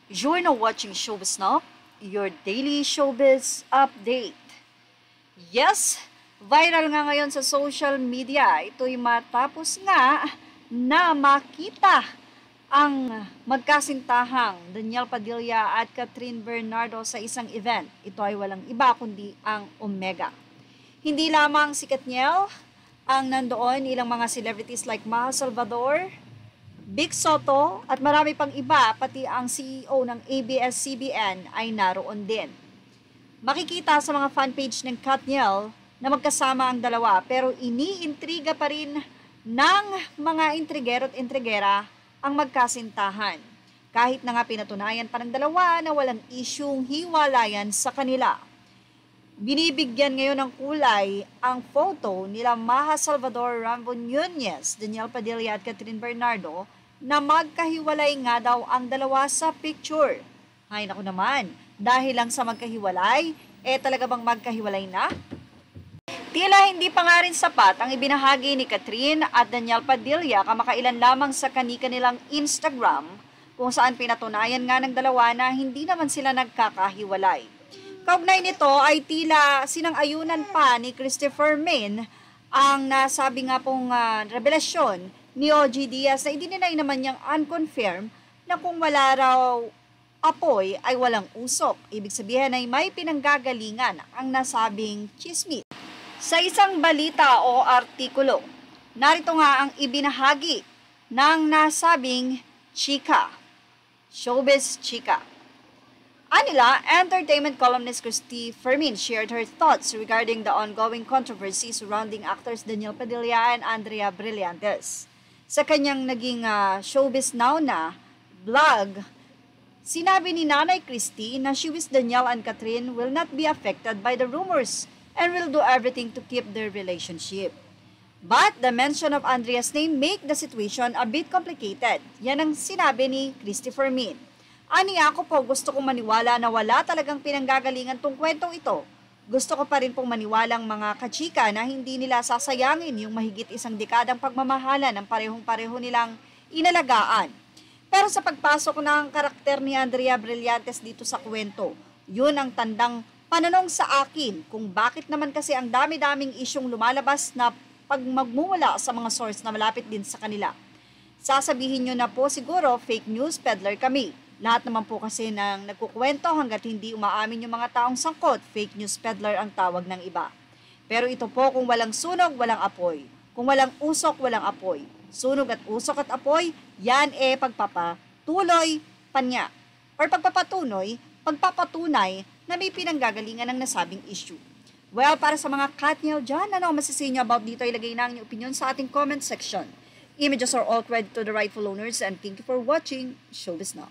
You're now watching Showbiz Now, your daily showbiz update. Yes, viral nga ngayon sa social media. Ito'y matapos nga na makita ang magkasintahang Daniel Padilla at Catherine Bernardo sa isang event. Ito ay walang iba kundi ang Omega. Hindi lamang si Katniel ang nandoon, ilang mga celebrities like Maha Salvador, Vic Soto at marami pang iba, pati ang CEO ng ABS-CBN ay naroon din. Makikita sa mga fanpage ng Katniel na magkasama ang dalawa pero iniintriga pa rin ng mga intrigero at intrigera ang magkasintahan. Kahit na nga pinatunayan pa ng dalawa na walang isyung hiwalayan sa kanila. Binibigyan ngayon ng kulay ang photo nila Maha Salvador, Rambo Nunez, Daniel Padilla at Catherine Bernardo na magkahiwalay nga daw ang dalawa sa picture. Ay naku naman, dahil lang sa magkahiwalay, talaga bang magkahiwalay na? Tila hindi pa nga rin sapat ang ibinahagi ni Catherine at Daniel Padilla kamakailan lamang sa kanilang Instagram kung saan pinatunayan nga ng dalawa na hindi naman sila nagkakahiwalay. Kaugnay nito ay tila sinang-ayunan pa ni Christopher Main ang nasabi nga pong revelasyon ni OG Diaz na idinay naman niyang unconfirmed na kung wala raw apoy ay walang usok. Ibig sabihin ay may pinanggagalingan ang nasabing chismis. Sa isang balita o artikulo, narito nga ang ibinahagi ng nasabing chika, showbiz chika. Anila, entertainment columnist Christy Fermin shared her thoughts regarding the ongoing controversy surrounding actors Daniel Padilla and Andrea Brillantes. Sa kanyang naging Showbiz Now na vlog, sinabi ni Nanay Christy na she wishes Daniel and Catherine will not be affected by the rumors and will do everything to keep their relationship. But the mention of Andrea's name make the situation a bit complicated. Yan ang sinabi ni Christy Fermin. Ani ako po gusto kong maniwala na wala talagang pinanggagalingan tong kwentong ito. Gusto ko pa rin pong maniwalang mga kachika na hindi nila sasayangin yung mahigit isang dekadang pagmamahala ng parehong-pareho nilang inalagaan. Pero sa pagpasok ng karakter ni Andrea Brillantes dito sa kwento, yun ang tandang pananong sa akin kung bakit naman kasi ang dami-daming isyong lumalabas na pagmagmumula sa mga source na malapit din sa kanila. Sasabihin nyo na po siguro fake news peddler kami. Lahat naman po kasi nang nagkukwento hanggat hindi umaamin yung mga taong sangkot, fake news peddler ang tawag ng iba. Pero ito po kung walang sunog, walang apoy. Kung walang usok, walang apoy. Sunog at usok at apoy, yan pagpapatuloy panya. Or pagpapatunay na may pinanggagalingan ng nasabing issue. Well, para sa mga Katniel dyan, ano ang masisinya about dito? Ilagay na ang inyong opinion sa ating comment section. Images are all credit to the rightful owners and thank you for watching Showbiz Now.